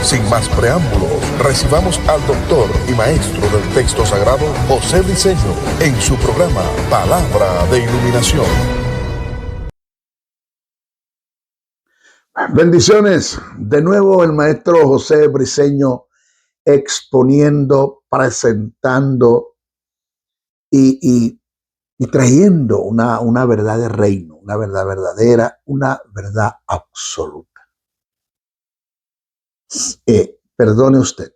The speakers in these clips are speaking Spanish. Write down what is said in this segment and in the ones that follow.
Sin más preámbulos, recibamos al doctor y maestro del texto sagrado, José Briceño, en su programa Palabra de Iluminación. Bendiciones. De nuevo el maestro José Briceño exponiendo, presentando y trayendo una verdad de reino, una verdad verdadera, una verdad absoluta. Perdone usted.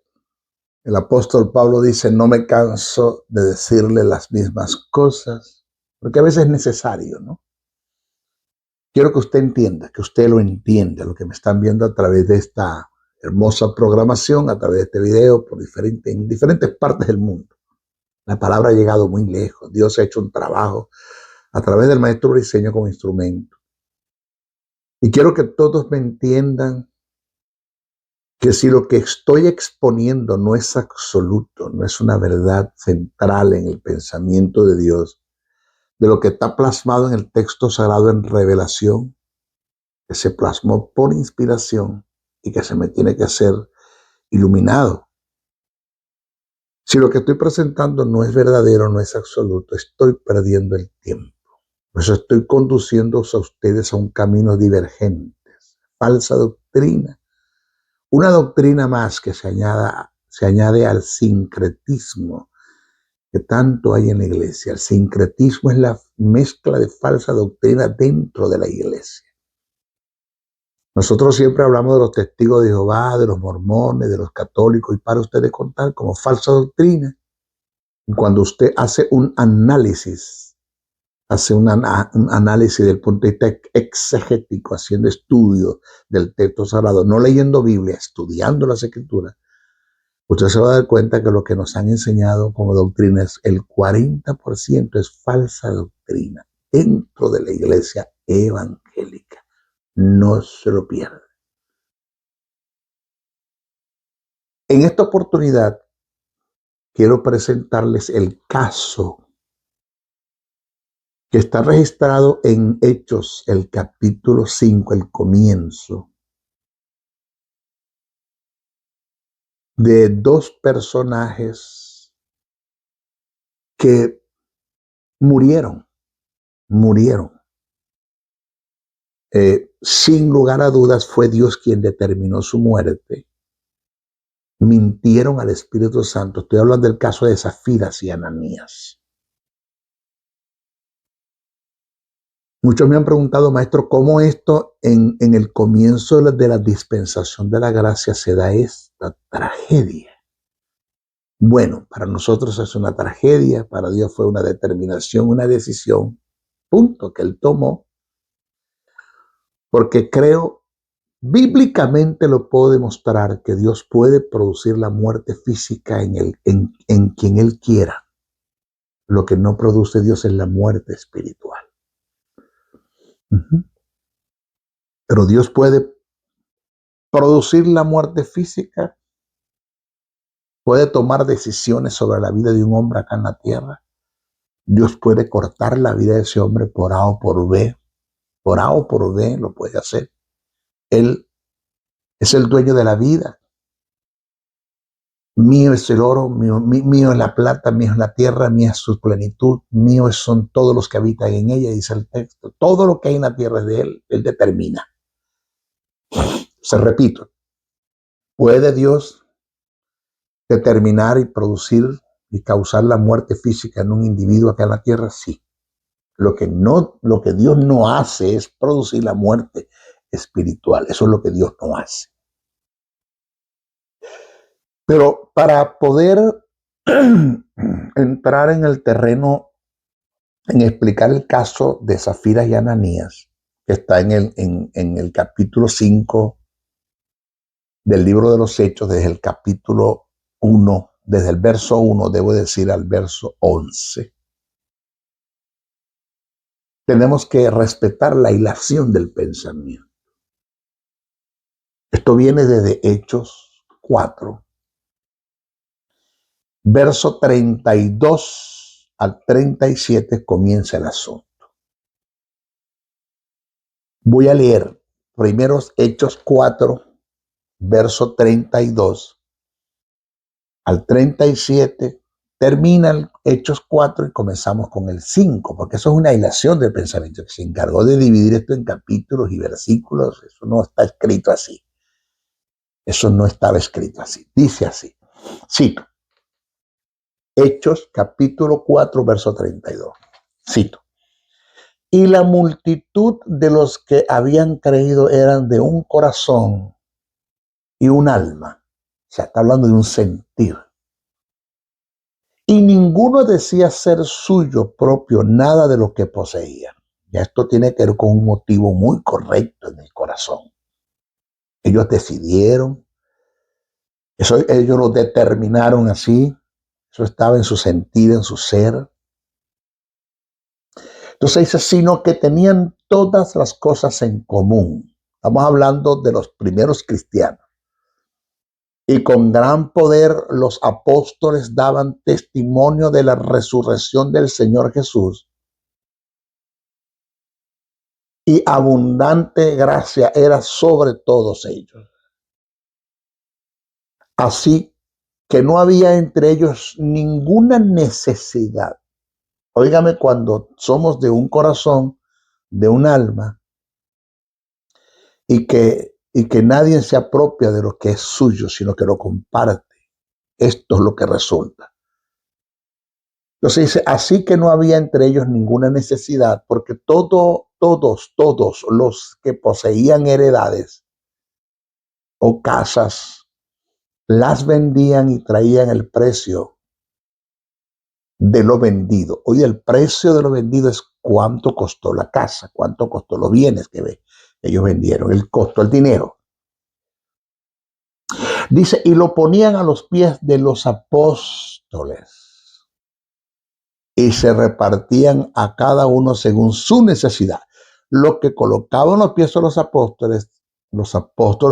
El apóstol Pablo dice, no me canso de decirle las mismas cosas, porque a veces es necesario, ¿no? Quiero que usted entienda, que usted lo entienda, lo que me están viendo a través de esta hermosa programación, a través de este video, en diferentes partes del mundo. La palabra ha llegado muy lejos. Dios ha hecho un trabajo a través del maestro Briceño como instrumento. Y quiero que todos me entiendan que si lo que estoy exponiendo no es absoluto, no es una verdad central en el pensamiento de Dios, de lo que está plasmado en el texto sagrado en revelación, que se plasmó por inspiración y que se me tiene que hacer iluminado. Si lo que estoy presentando no es verdadero, no es absoluto, estoy perdiendo el tiempo. Por eso estoy conduciéndoos a ustedes a un camino divergente, falsa doctrina. Una doctrina más que se añade al sincretismo que tanto hay en la iglesia. El sincretismo es la mezcla de falsa doctrina dentro de la iglesia. Nosotros siempre hablamos de los testigos de Jehová, de los mormones, de los católicos, y para ustedes contar como falsa doctrina. Cuando usted hace un análisis, un análisis del punto de vista exegético, haciendo estudio del texto sagrado, no leyendo Biblia, estudiando las escrituras, usted se va a dar cuenta que lo que nos han enseñado como doctrina es el 40% es falsa doctrina dentro de la iglesia evangélica. No se lo pierda. En esta oportunidad quiero presentarles el caso que está registrado en Hechos, el capítulo 5, el comienzo, de dos personajes que murieron. Sin lugar a dudas fue Dios quien determinó su muerte. Mintieron al Espíritu Santo. Estoy hablando del caso de Zafiras y Ananías. Muchos me han preguntado, maestro, ¿cómo esto en el comienzo de la dispensación de la gracia se da esta tragedia? Bueno, para nosotros es una tragedia, para Dios fue una determinación, una decisión, punto, que Él tomó, porque creo, bíblicamente lo puedo demostrar, que Dios puede producir la muerte física en quien Él quiera. Lo que no produce Dios es la muerte espiritual. Pero Dios puede producir la muerte física, puede tomar decisiones sobre la vida de un hombre acá en la tierra. Dios puede cortar la vida de ese hombre por A o por B. Por A o por B lo puede hacer. Él es el dueño de la vida. Mío es el oro, mío es la plata, mío es la tierra, mía es su plenitud, mío son todos los que habitan en ella, dice el texto. Todo lo que hay en la tierra es de Él determina. Se repito, ¿puede Dios determinar y producir y causar la muerte física en un individuo acá en la tierra? Sí. Lo que Dios no hace es producir la muerte espiritual. Eso es lo que Dios no hace. Pero para poder entrar en el terreno, en explicar el caso de Zafiras y Ananías, que está en el capítulo 5 del libro de los Hechos, desde el capítulo 1, desde el verso 1, debo decir, al verso 11. Tenemos que respetar la hilación del pensamiento. Esto viene desde Hechos 4, verso 32 al 37 comienza el asunto. Voy a leer primero Hechos 4, verso 32 al 37, termina el Hechos 4 y comenzamos con el 5, porque eso es una hilación del pensamiento, que se encargó de dividir esto en capítulos y versículos. Eso no está escrito así. Eso no estaba escrito así. Dice así, cito, Hechos capítulo 4, verso 32. Cito. Y la multitud de los que habían creído eran de un corazón y un alma. O sea, está hablando de un sentir. Y ninguno decía ser suyo propio nada de lo que poseía. Y esto tiene que ver con un motivo muy correcto en el corazón. Ellos decidieron, ellos lo determinaron así, eso estaba en su sentir, en su ser. Entonces dice, sino que tenían todas las cosas en común. Estamos hablando de los primeros cristianos. Y con gran poder los apóstoles daban testimonio de la resurrección del Señor Jesús. Y abundante gracia era sobre todos ellos. Así que no había entre ellos ninguna necesidad. Óigame, cuando somos de un corazón, de un alma, y que nadie se apropia de lo que es suyo, sino que lo comparte. Esto es lo que resulta. Entonces dice, así que no había entre ellos ninguna necesidad, porque todos los que poseían heredades o casas, las vendían y traían el precio de lo vendido. Hoy el precio de lo vendido es cuánto costó la casa, cuánto costó los bienes que ellos vendieron, el costo, el dinero. Dice, y lo ponían a los pies de los apóstoles y se repartían a cada uno según su necesidad. Lo que colocaban a los pies de los apóstoles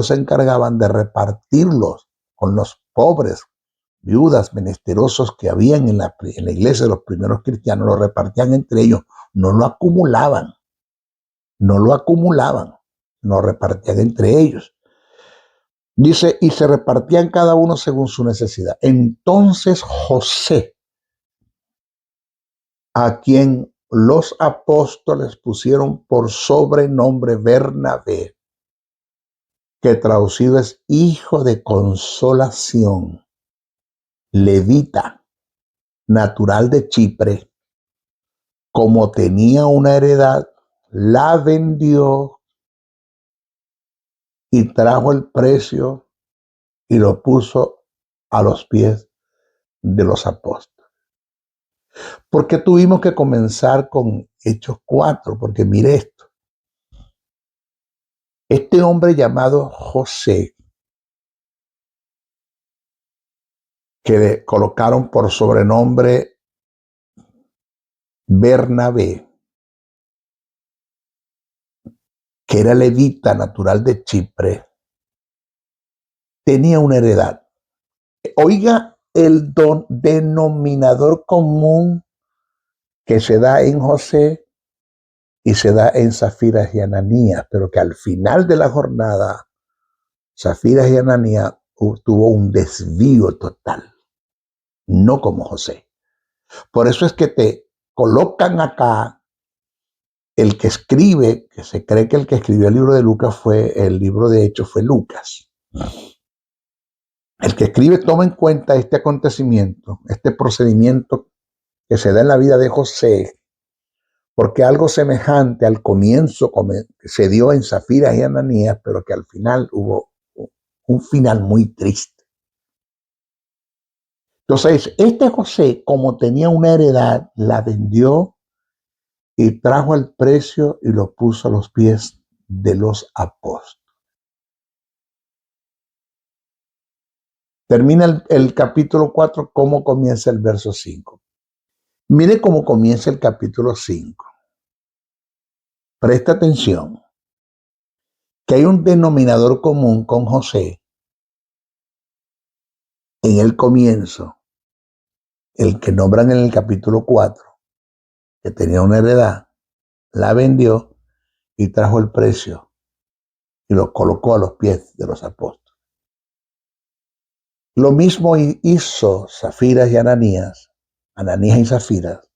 se encargaban de repartirlos con los pobres, viudas, menesterosos que habían en la iglesia de los primeros cristianos. Lo repartían entre ellos, no lo acumulaban, lo repartían entre ellos. Dice, y se repartían cada uno según su necesidad. Entonces José, a quien los apóstoles pusieron por sobrenombre Bernabé, que traducido es hijo de consolación, levita, natural de Chipre, como tenía una heredad, la vendió y trajo el precio y lo puso a los pies de los apóstoles. ¿Por qué tuvimos que comenzar con Hechos 4? Porque mire esto. Este hombre llamado José, que le colocaron por sobrenombre Bernabé, que era levita natural de Chipre, tenía una heredad. Oiga el denominador común que se da en José y se da en Zafiras y Ananías, pero que al final de la jornada, Zafiras y Ananías tuvo un desvío total, no como José. Por eso es que te colocan acá el que escribe, que se cree que el que escribió el libro de Lucas el libro de Hechos fue Lucas. El que escribe toma en cuenta este acontecimiento, este procedimiento que se da en la vida de José, porque algo semejante al comienzo se dio en Zafiras y Ananías, pero que al final hubo un final muy triste. Entonces, este José, como tenía una heredad, la vendió y trajo el precio y lo puso a los pies de los apóstoles. Termina el capítulo 4, ¿cómo comienza el verso 5? Mire cómo comienza el capítulo 5. Presta atención, que hay un denominador común con José en el comienzo, el que nombran en el capítulo 4, que tenía una heredad, la vendió y trajo el precio y lo colocó a los pies de los apóstoles. Lo mismo hizo Safiras y Ananías y Safiras,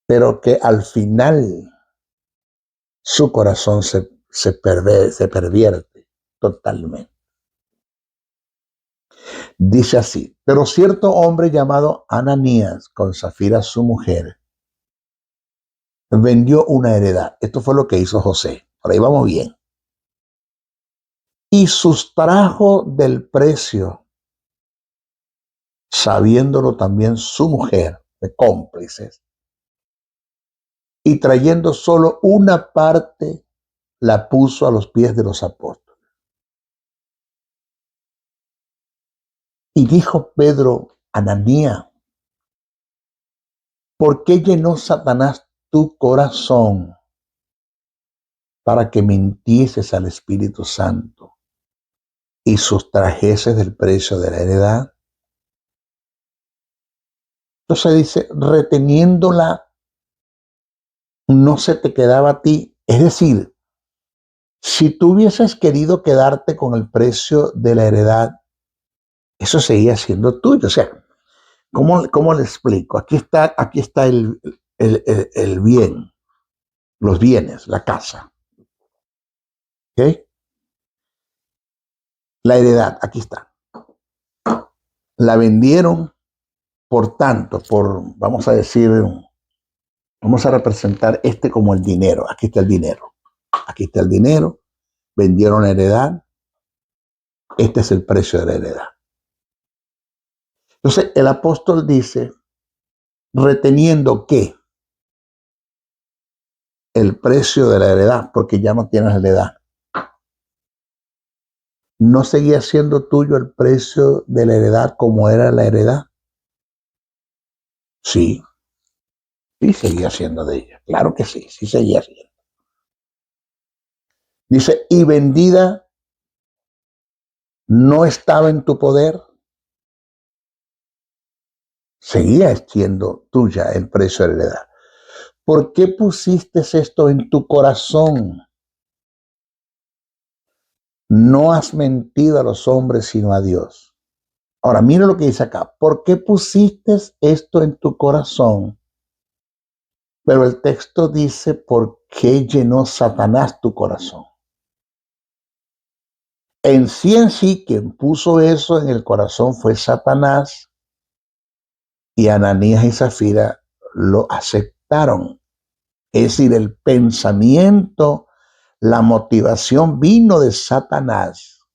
pero que al final su corazón se pervierte totalmente. Dice así: pero cierto hombre llamado Ananías, con Safira su mujer, vendió una heredad. Esto fue lo que hizo José. Por ahí vamos bien. Y sustrajo del precio, sabiéndolo también su mujer, de cómplices, y trayendo solo una parte, la puso a los pies de los apóstoles. Y dijo Pedro: Ananías, ¿por qué llenó Satanás tu corazón para que mintieses al Espíritu Santo y sustrajeses del precio de la heredad? Entonces dice, reteniéndola no se te quedaba a ti. Es decir, si tú hubieses querido quedarte con el precio de la heredad, eso seguía siendo tuyo. O sea, ¿cómo le explico? Aquí está el bien, los bienes, la casa. ¿Ok? La heredad, aquí está. La vendieron, por tanto, vamos a decir, vamos a representar como el dinero. Aquí está el dinero. Aquí está el dinero. Vendieron la heredad. Este es el precio de la heredad. Entonces, el apóstol dice, reteniendo ¿qué? El precio de la heredad, porque ya no tienes heredad. ¿No seguía siendo tuyo el precio de la heredad como era la heredad? Sí, sí seguía siendo de ella. Claro que sí, sí seguía siendo. Dice, y vendida no estaba en tu poder, seguía siendo tuya el precio de la heredad. ¿Por qué pusiste esto en tu corazón? No has mentido a los hombres, sino a Dios. Ahora, mira lo que dice acá. ¿Por qué pusiste esto en tu corazón? Pero el texto dice, ¿por qué llenó Satanás tu corazón? En sí, quien puso eso en el corazón fue Satanás, y Ananías y Zafira lo aceptaron. Es decir, el pensamiento, la motivación vino de Satanás.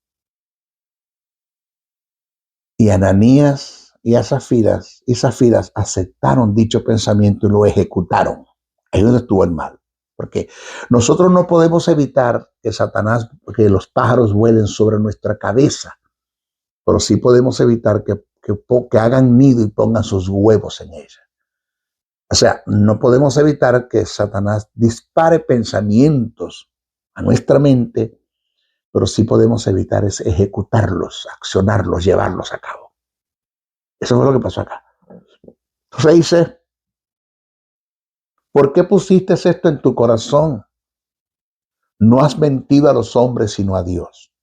Y Ananías y Zafiras aceptaron dicho pensamiento y lo ejecutaron. Ahí es donde estuvo el mal. Porque nosotros no podemos evitar que Satanás, que los pájaros vuelen sobre nuestra cabeza, pero sí podemos evitar que hagan nido y pongan sus huevos en ella. O sea, no podemos evitar que Satanás dispare pensamientos a nuestra mente, pero sí podemos evitar es ejecutarlos, accionarlos, llevarlos a cabo. Eso fue lo que pasó acá. Entonces dice, ¿por qué pusiste esto en tu corazón? No has mentido a los hombres, sino a Dios.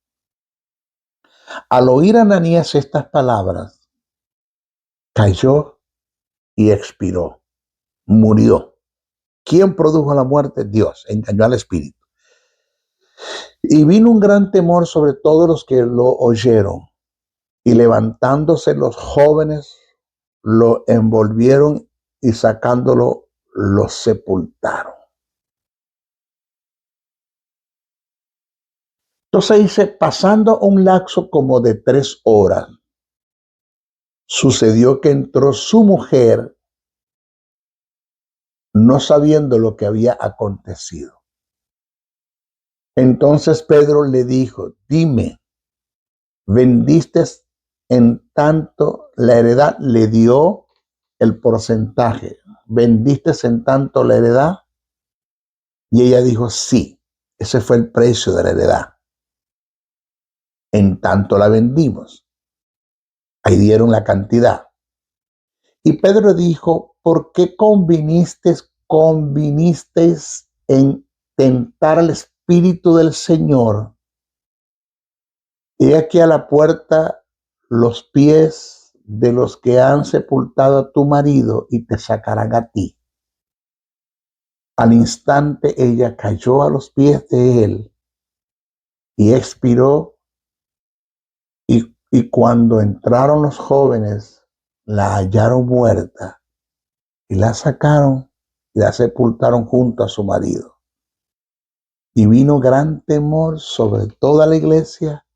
Al oír Ananías estas palabras, cayó y expiró, murió. ¿Quién produjo la muerte? Dios, engañó al espíritu. Y vino un gran temor sobre todos los que lo oyeron, y levantándose los jóvenes, lo envolvieron y sacándolo, lo sepultaron. Entonces dice, pasando un lapso como de 3 horas, sucedió que entró su mujer, no sabiendo lo que había acontecido. Entonces Pedro le dijo, dime, ¿vendiste en tanto la heredad? Le dio el porcentaje. ¿Vendiste en tanto la heredad? Y ella dijo, sí, ese fue el precio de la heredad. En tanto la vendimos. Ahí dieron la cantidad. Y Pedro dijo, ¿por qué convinisteis en tentar al Espíritu del Señor? Y aquí a la puerta los pies de los que han sepultado a tu marido y te sacarán a ti. Al instante ella cayó a los pies de él y expiró. Y cuando entraron los jóvenes, la hallaron muerta y la sacaron y la sepultaron junto a su marido. Y vino gran temor sobre toda la iglesia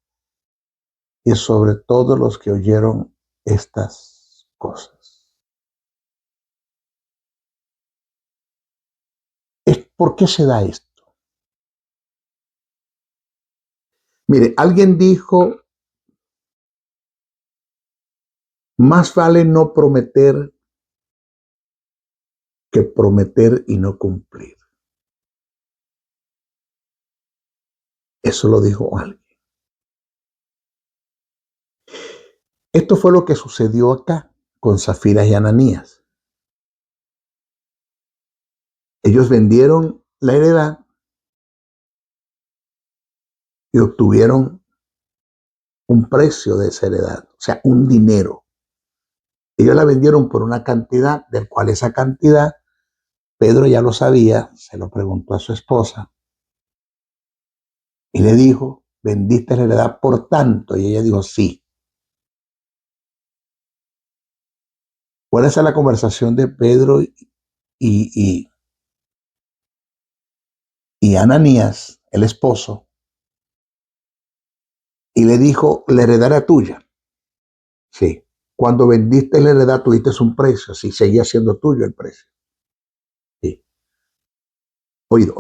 y sobre todos los que oyeron estas cosas. ¿Por qué se da esto? Mire, alguien dijo, más vale no prometer que prometer y no cumplir. Eso lo dijo alguien. Esto fue lo que sucedió acá con Zafira y Ananías. Ellos vendieron la heredad y obtuvieron un precio de esa heredad, o sea, un dinero. Ellos la vendieron por una cantidad, del cual esa cantidad, Pedro ya lo sabía, se lo preguntó a su esposa y le dijo, ¿vendiste la heredad por tanto? Y ella dijo, sí. ¿Cuál es la conversación de Pedro y Ananías, el esposo? Y le dijo, la heredad era tuya. Sí. Cuando vendiste la heredad tuviste un precio, sí, seguía siendo tuyo el precio. Sí. Oído.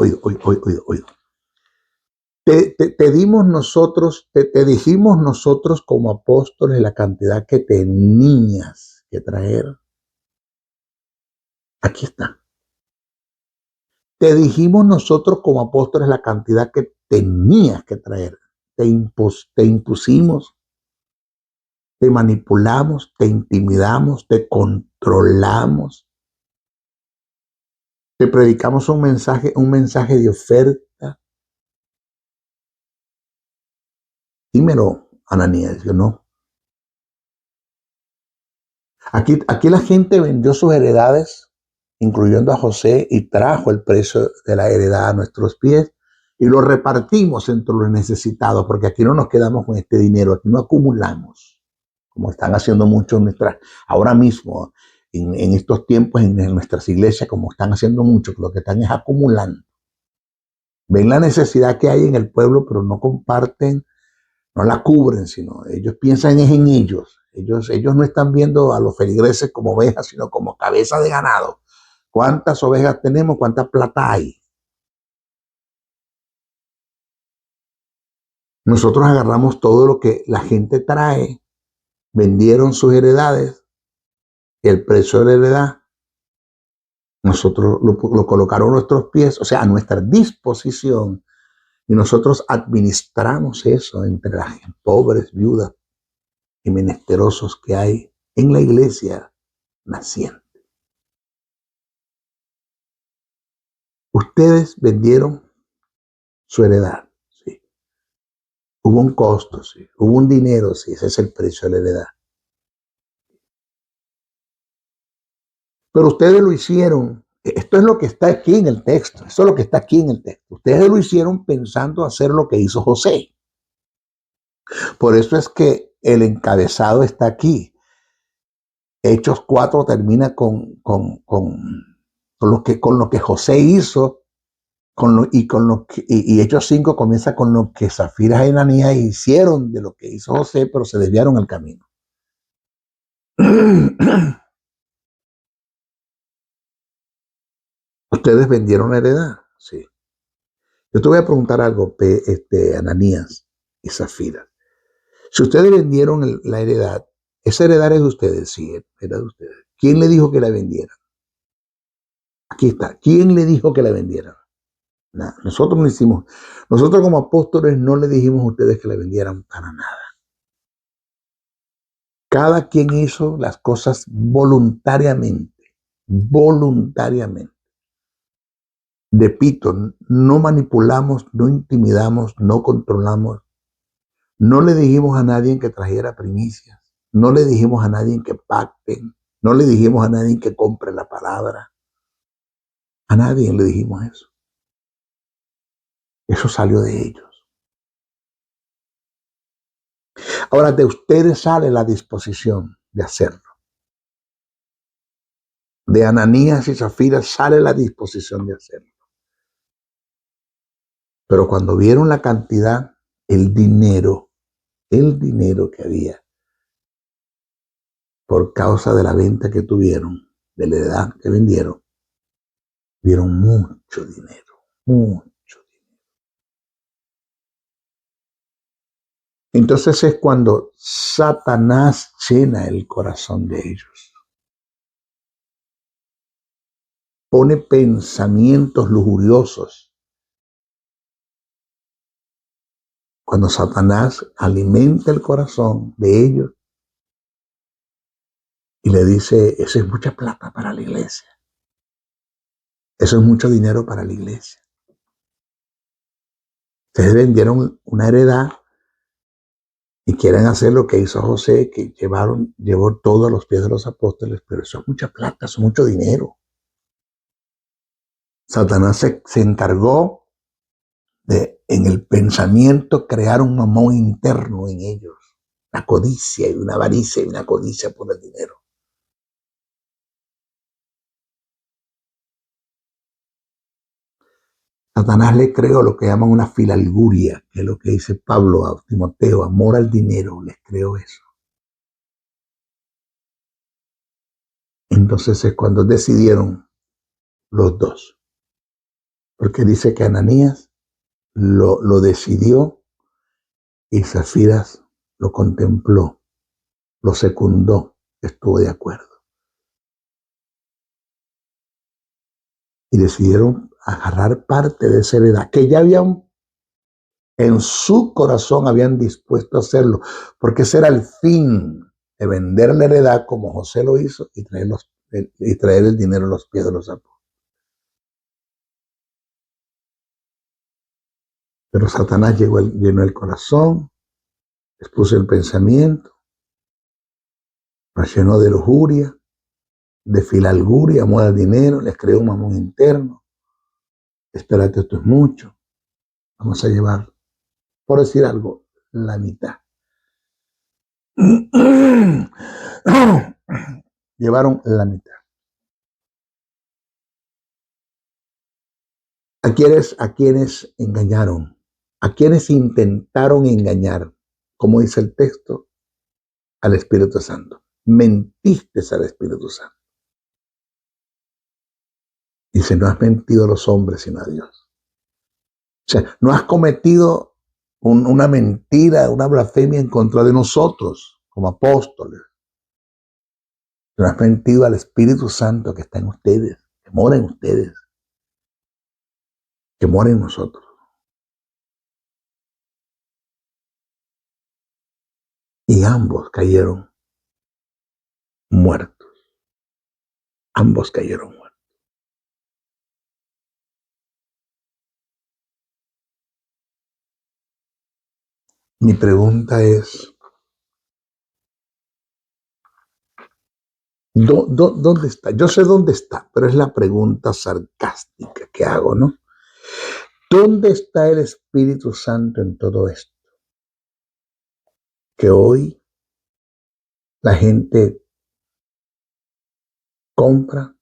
Te dimos nosotros, te dijimos nosotros como apóstoles la cantidad que tenías que traer. Aquí está. Te dijimos nosotros como apóstoles la cantidad que tenías que traer. Te impusimos, te manipulamos, te intimidamos, te controlamos. Te predicamos un mensaje de oferta. Dímelo, Ananías, yo no. Aquí la gente vendió sus heredades, incluyendo a José, y trajo el precio de la heredad a nuestros pies y lo repartimos entre los necesitados, porque aquí no nos quedamos con este dinero, aquí no acumulamos, como están haciendo muchos ahora mismo, en estos tiempos en nuestras iglesias, como están haciendo muchos, lo que están es acumulando. Ven la necesidad que hay en el pueblo, pero no comparten, no la cubren, sino ellos piensan es en ellos. Ellos no están viendo a los feligreses como ovejas, sino como cabeza de ganado. ¿Cuántas ovejas tenemos? ¿Cuánta plata hay? Nosotros agarramos todo lo que la gente trae, vendieron sus heredades, el precio de la heredad, nosotros lo colocaron a nuestros pies, o sea, a nuestra disposición, y nosotros administramos eso entre las pobres, viudas y menesterosos que hay en la iglesia naciente. Ustedes vendieron su heredad, sí. Hubo un costo, sí. Hubo un dinero, sí. Ese es el precio de la heredad. Pero ustedes lo hicieron. Esto es lo que está aquí en el texto. Esto es lo que está aquí en el texto. Ustedes lo hicieron pensando hacer lo que hizo José. Por eso es que el encabezado está aquí. Hechos 4 termina con lo que José hizo. Y Hechos 5 comienza con lo que Zafira y Ananías hicieron de lo que hizo José, pero se desviaron el camino. Ustedes vendieron la heredad, sí. Yo te voy a preguntar algo, Ananías y Zafira. Si ustedes vendieron la heredad, esa heredad es de ustedes, sí, era de ustedes. ¿Quién le dijo que la vendieran? Aquí está. ¿Quién le dijo que la vendieran? Nada. Nosotros no hicimos. Nosotros como apóstoles no le dijimos a ustedes que la vendieran para nada. Cada quien hizo las cosas voluntariamente. Voluntariamente. Repito, no manipulamos, no intimidamos, no controlamos. No le dijimos a nadie que trajera primicias. No le dijimos a nadie que pacten. No le dijimos a nadie que compre la palabra. A nadie le dijimos eso. Eso salió de ellos. Ahora de ustedes sale la disposición de hacerlo. De Ananías y Zafira sale la disposición de hacerlo. Pero cuando vieron la cantidad, el dinero que había por causa de la venta que tuvieron, de la edad que vendieron, vieron mucho dinero, mucho dinero. Entonces es cuando Satanás llena el corazón de ellos. Pone pensamientos lujuriosos. Cuando Satanás alimenta el corazón de ellos y le dice, eso es mucha plata para la iglesia. Eso es mucho dinero para la iglesia. Ustedes vendieron una heredad y quieren hacer lo que hizo José, que llevó todo a los pies de los apóstoles, pero eso es mucha plata, eso es mucho dinero. Satanás se encargó de, en el pensamiento, crear un mamón interno en ellos. Una codicia y una avaricia y una codicia por el dinero. Satanás le creó lo que llaman una filalguria, que es lo que dice Pablo a Timoteo, amor al dinero, les creó eso. Entonces es cuando decidieron los dos. Porque dice que Ananías lo decidió y Zafiras lo contempló, lo secundó, estuvo de acuerdo. Y decidieron agarrar parte de esa heredad que ya habían en su corazón habían dispuesto a hacerlo, porque ese era el fin de vender la heredad como José lo hizo y traer el dinero a los pies de los apóstoles. Pero Satanás llenó el corazón, les puso el pensamiento, los llenó de lujuria, de filalguria, amor al dinero, les creó un mamón interno. Espérate, esto es mucho. Vamos a llevar, por decir algo, la mitad. Llevaron la mitad. A quienes engañaron, a quienes intentaron engañar, como dice el texto, al Espíritu Santo. Mentiste al Espíritu Santo. Dice, no has mentido a los hombres sino a Dios. O sea, no has cometido una mentira, una blasfemia en contra de nosotros como apóstoles. No has mentido al Espíritu Santo que está en ustedes, que mora en ustedes, que mora en nosotros. Y ambos cayeron muertos. Ambos cayeron muertos. Mi pregunta es, ¿dónde está? Yo sé dónde está, pero es la pregunta sarcástica que hago, ¿no? ¿Dónde está el Espíritu Santo en todo esto? Que hoy la gente compra,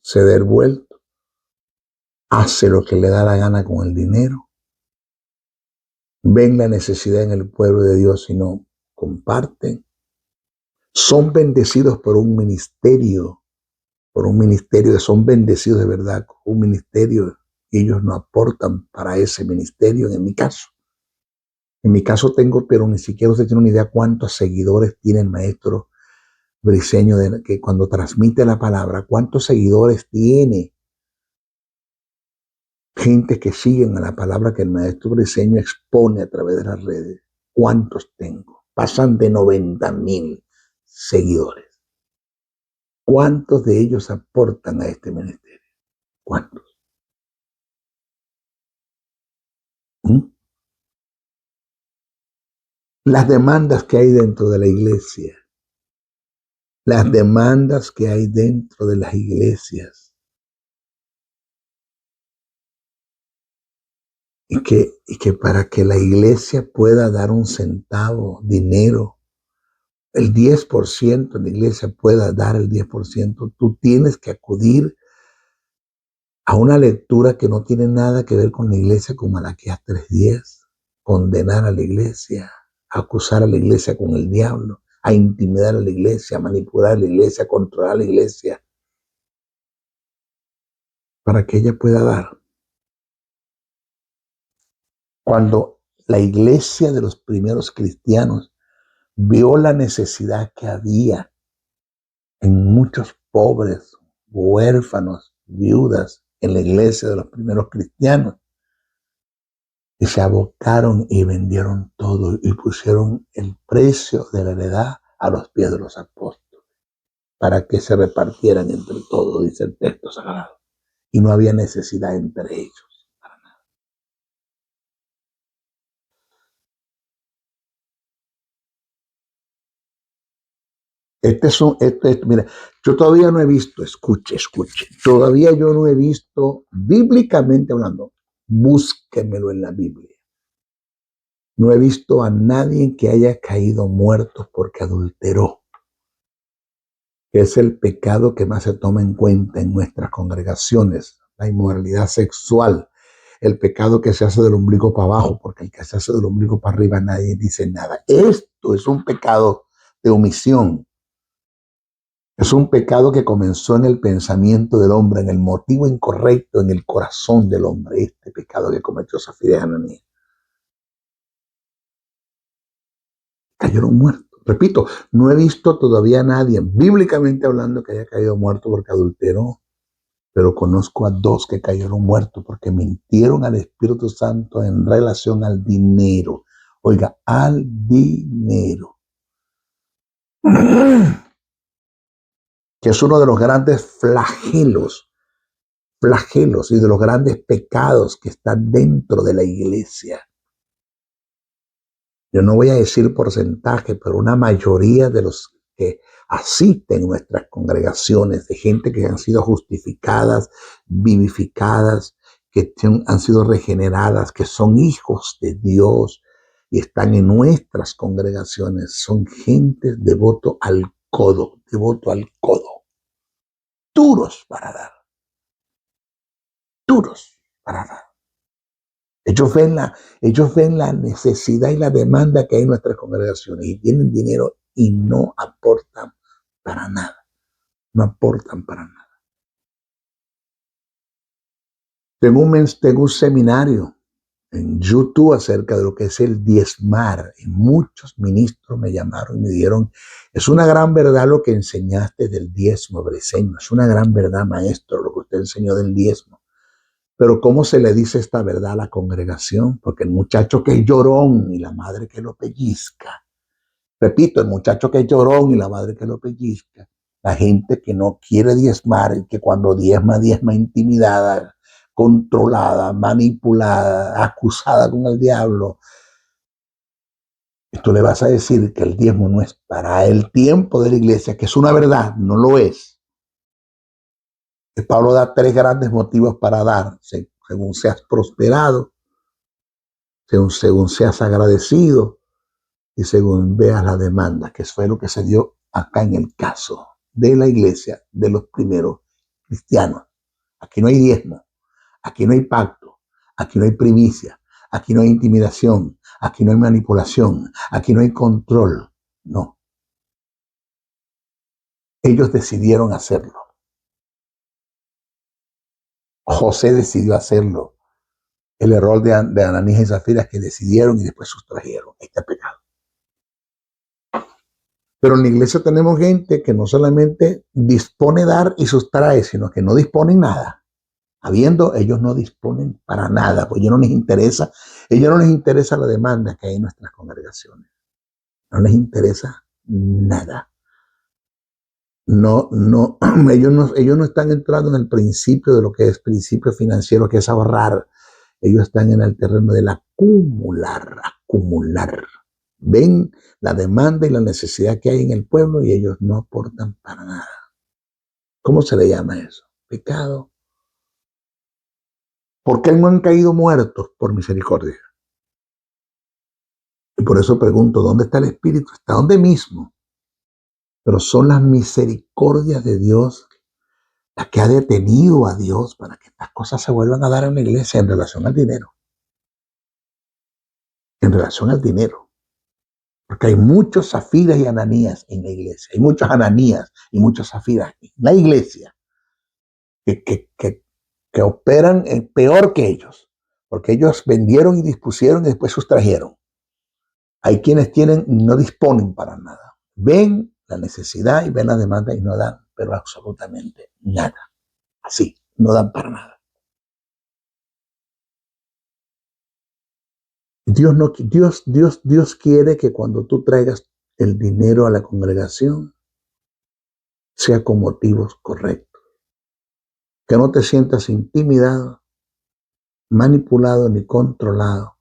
se da el vuelto, hace lo que le da la gana con el dinero, ven la necesidad en el pueblo de Dios y no comparten. Son bendecidos por un ministerio que son bendecidos de verdad, un ministerio, y ellos no aportan para ese ministerio, en mi caso. En mi caso tengo, pero ni siquiera usted tiene una idea cuántos seguidores tiene el maestro Briceño, que cuando transmite la palabra, cuántos seguidores tiene. Gente que siguen a la palabra que el maestro Briceño expone a través de las redes. ¿Cuántos tengo? Pasan de 90,000 seguidores. ¿Cuántos de ellos aportan a este ministerio? ¿Cuántos? ¿Mm? las demandas que hay dentro de la iglesia, las demandas que hay dentro de las iglesias, y que para que la iglesia pueda dar un centavo, dinero, el 10% en la iglesia pueda dar el 10%, tú tienes que acudir a una lectura que no tiene nada que ver con la iglesia, como Malaquías 3:10, condenar a la iglesia, acusar a la iglesia con el diablo, a intimidar a la iglesia, a manipular a la iglesia, a controlar a la iglesia, para que ella pueda dar. Cuando la iglesia de los primeros cristianos vio la necesidad que había en muchos pobres, huérfanos, viudas, en la iglesia de los primeros cristianos, y se abocaron y vendieron todo y pusieron el precio de la heredad a los pies de los apóstoles para que se repartieran entre todos, dice el texto sagrado. Y no había necesidad entre ellos. Mira, yo todavía no he visto, escuche, todavía yo no he visto, bíblicamente hablando, búsquemelo en la Biblia. No he visto a nadie que haya caído muerto porque adulteró, que es el pecado que más se toma en cuenta en nuestras congregaciones, la inmoralidad sexual, el pecado que se hace del ombligo para abajo, porque el que se hace del ombligo para arriba nadie dice nada. Esto es un pecado de omisión. Es un pecado que comenzó en el pensamiento del hombre, en el motivo incorrecto, en el corazón del hombre. Este pecado que cometió Zafira y Ananías. Cayeron muertos. Repito, no he visto todavía a nadie, bíblicamente hablando, que haya caído muerto porque adulteró, pero conozco a 2 que cayeron muertos porque mintieron al Espíritu Santo en relación al dinero. Oiga, al dinero. Que es uno de los grandes flagelos y de los grandes pecados que están dentro de la iglesia. Yo no voy a decir porcentaje, pero una mayoría de los que asisten a nuestras congregaciones, de gente que han sido justificadas, vivificadas, que han sido regeneradas, que son hijos de Dios y están en nuestras congregaciones, son gente devoto al codo, duros para dar. Ellos ven la necesidad y la demanda que hay en nuestras congregaciones y tienen dinero y no aportan para nada. No aportan para nada. Tengo un seminario en YouTube acerca de lo que es el diezmar. Y muchos ministros me llamaron y me dijeron, es una gran verdad lo que enseñaste del diezmo, Briceño. Es una gran verdad, maestro, lo que usted enseñó del diezmo. Pero ¿cómo se le dice esta verdad a la congregación? Porque el muchacho que es llorón y la madre que lo pellizca. Repito, el muchacho que es llorón y la madre que lo pellizca. La gente que no quiere diezmar y que cuando diezma intimidada, controlada, manipulada, acusada con el diablo. Tú le vas a decir que el diezmo no es para el tiempo de la iglesia, que es una verdad, no lo es. Pablo da 3 grandes motivos para dar, según seas prosperado, según seas agradecido y según veas la demanda, que fue lo que se dio acá en el caso de la iglesia de los primeros cristianos. Aquí no hay diezmo, aquí no hay pacto, aquí no hay primicia, aquí no hay intimidación, aquí no hay manipulación, aquí no hay control, no. Ellos decidieron hacerlo. José decidió hacerlo. El error de Ananías y Zafira es que decidieron y después sustrajeron este pecado. Pero en la iglesia tenemos gente que no solamente dispone dar y sustrae, sino que no disponen nada. Habiendo, ellos no disponen para nada, pues ellos no les interesa la demanda que hay en nuestras congregaciones. No les interesa nada. No, ellos no están entrando en el principio de lo que es principio financiero, que es ahorrar. Ellos están en el terreno del acumular. Ven la demanda y la necesidad que hay en el pueblo y ellos no aportan para nada. ¿Cómo se le llama eso? Pecado. ¿Por qué no han caído muertos? Por misericordia. Y por eso pregunto, ¿dónde está el Espíritu? Está donde mismo. Pero son las misericordias de Dios las que ha detenido a Dios para que estas cosas se vuelvan a dar en la iglesia en relación al dinero. En relación al dinero. Porque hay muchos Zafiras y Ananías en la iglesia. Hay muchos Ananías y muchos Zafiras en la iglesia que operan peor que ellos. Porque ellos vendieron y dispusieron y después sustrajeron. Hay quienes no disponen para nada. Ven la necesidad y ven la demanda y no dan, pero absolutamente nada. Así, no dan para nada. Dios quiere que cuando tú traigas el dinero a la congregación, sea con motivos correctos. Que no te sientas intimidado, manipulado ni controlado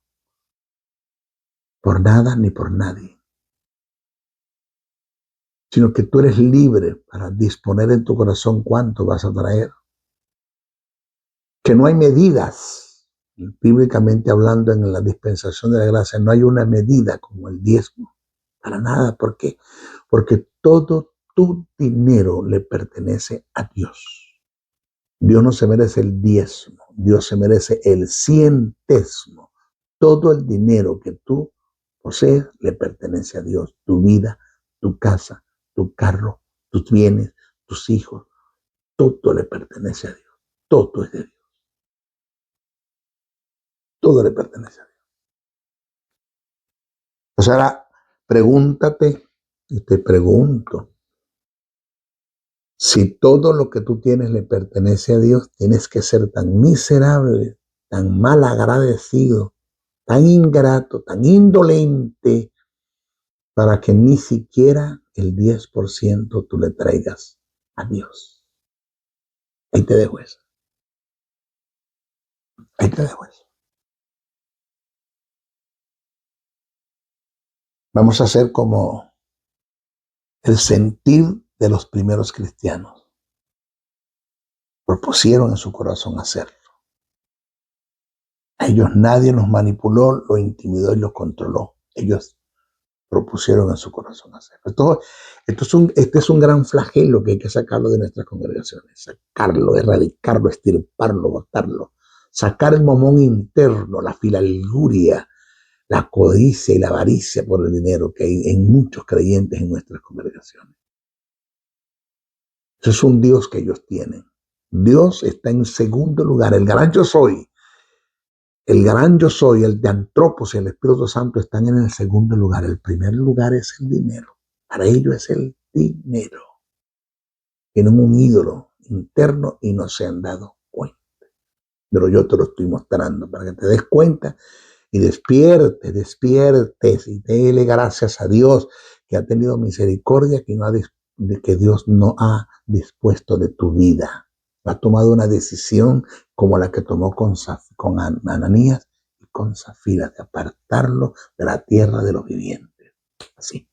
por nada ni por nadie. Sino que tú eres libre para disponer en tu corazón cuánto vas a traer. Que no hay medidas. Bíblicamente hablando, en la dispensación de la gracia, no hay una medida como el diezmo. Para nada. ¿Por qué? Porque todo tu dinero le pertenece a Dios. Dios no se merece el diezmo. Dios se merece el cientésimo. Todo el dinero que tú posees le pertenece a Dios. Tu vida, tu casa, tu carro, tus bienes, tus hijos. Todo le pertenece a Dios. Todo es de Dios. Todo le pertenece a Dios. O sea, ahora pregúntate y te pregunto, si todo lo que tú tienes le pertenece a Dios, tienes que ser tan miserable, tan mal agradecido, tan ingrato, tan indolente, para que ni siquiera el 10% tú le traigas a Dios. Ahí te dejo eso. Ahí te dejo eso. Vamos a hacer como el sentir de los primeros cristianos. Propusieron en su corazón hacerlo. A ellos nadie los manipuló, los intimidó y los controló. Ellos propusieron en su corazón hacerlo. Este es un gran flagelo que hay que sacarlo de nuestras congregaciones. Sacarlo, erradicarlo, extirparlo, botarlo. Sacar el momón interno, la filalguria, la codicia y la avaricia por el dinero que hay en muchos creyentes en nuestras congregaciones. Ese es un Dios que ellos tienen. Dios está en segundo lugar. El gran yo soy. El gran yo soy, el de Antropos y el Espíritu Santo están en el segundo lugar. El primer lugar es el dinero. Para ellos es el dinero. Tienen un ídolo interno y no se han dado cuenta. Pero yo te lo estoy mostrando para que te des cuenta y despiertes y dele gracias a Dios que ha tenido misericordia, que Dios no ha dispuesto de tu vida. Ha tomado una decisión como la que tomó con Ananías y con Zafira, de apartarlo de la tierra de los vivientes. Así.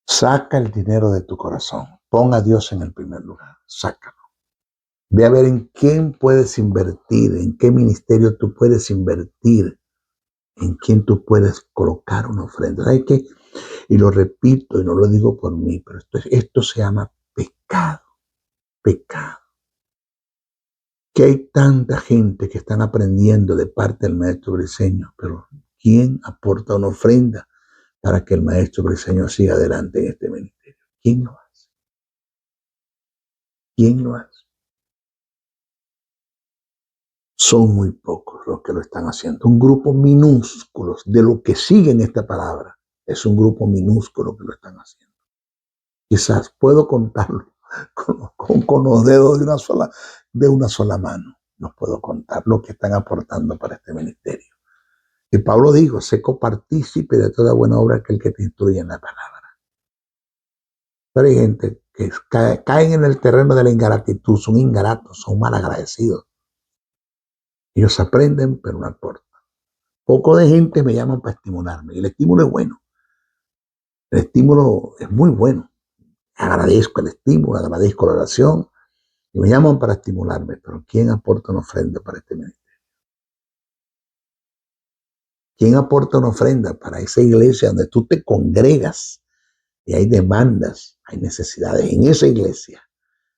Saca el dinero de tu corazón. Pon a Dios en el primer lugar. Sácalo. Ve a ver en quién puedes invertir, en qué ministerio tú puedes invertir, en quién tú puedes colocar una ofrenda. ¿Sabes qué? Y lo repito y no lo digo por mí, pero esto se llama pecado. Pecado. Que hay tanta gente que están aprendiendo de parte del maestro Briceño, pero ¿quién aporta una ofrenda para que el maestro Briceño siga adelante en este ministerio? ¿Quién lo hace? ¿Quién lo hace? Son muy pocos los que lo están haciendo. Un grupo minúsculo de los que siguen esta palabra. Es un grupo minúsculo que lo están haciendo. Quizás puedo contarlo con los dedos de una sola mano. No puedo contar lo que están aportando para este ministerio. Y Pablo dijo, sé copartícipe de toda buena obra aquel que te instruye en la palabra. Pero hay gente que caen en el terreno de la ingratitud, son ingratos, son malagradecidos. Ellos aprenden, pero no aportan. poco de gente me llaman para estimularme. Y el estímulo es bueno. El estímulo es muy bueno. Agradezco el estímulo, agradezco la oración. Y me llaman para estimularme. Pero ¿quién aporta una ofrenda para este ministerio? ¿Quién aporta una ofrenda para esa iglesia donde tú te congregas y hay demandas, hay necesidades en esa iglesia?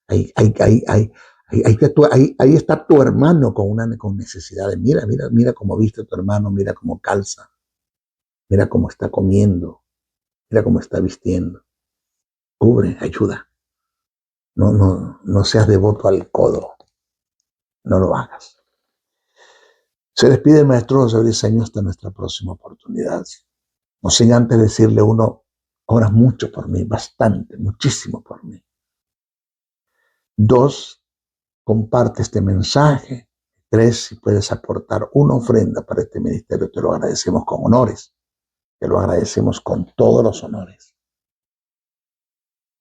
Ahí está tu hermano con necesidades. Mira cómo viste a tu hermano, mira cómo calza, mira cómo está comiendo, mira cómo está vistiendo. Cubre, ayuda. No seas devoto al codo. No lo hagas. Se despide el maestro José Briceño hasta nuestra próxima oportunidad. No sin antes decirle uno, oras mucho por mí, bastante, muchísimo por mí. 2, comparte este mensaje. 3, si puedes aportar una ofrenda para este ministerio, te lo agradecemos con honores. Te lo agradecemos con todos los honores.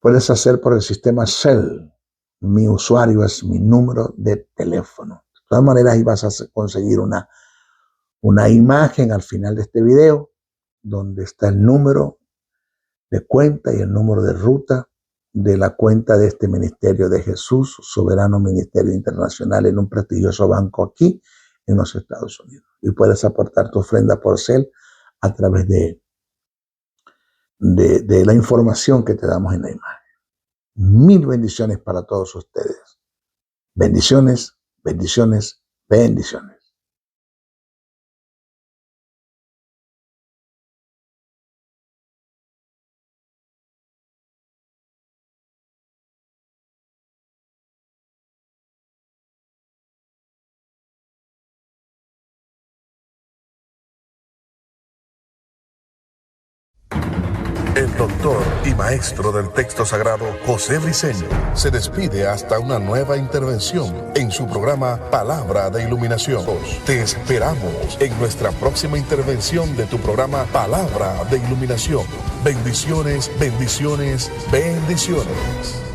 Puedes hacer por el sistema Cell. Mi usuario es mi número de teléfono. De todas maneras, ahí vas a conseguir una imagen al final de este video donde está el número de cuenta y el número de ruta de la cuenta de este ministerio de Jesús, Soberano Ministerio Internacional, en un prestigioso banco aquí en los Estados Unidos. Y puedes aportar tu ofrenda por Cel a través de la información que te damos en la imagen. 1000 bendiciones para todos ustedes. Bendiciones, bendiciones, bendiciones. El doctor y maestro del texto sagrado, José Briceño, se despide hasta una nueva intervención en su programa Palabra de Iluminación. Te esperamos en nuestra próxima intervención de tu programa Palabra de Iluminación. Bendiciones, bendiciones, bendiciones.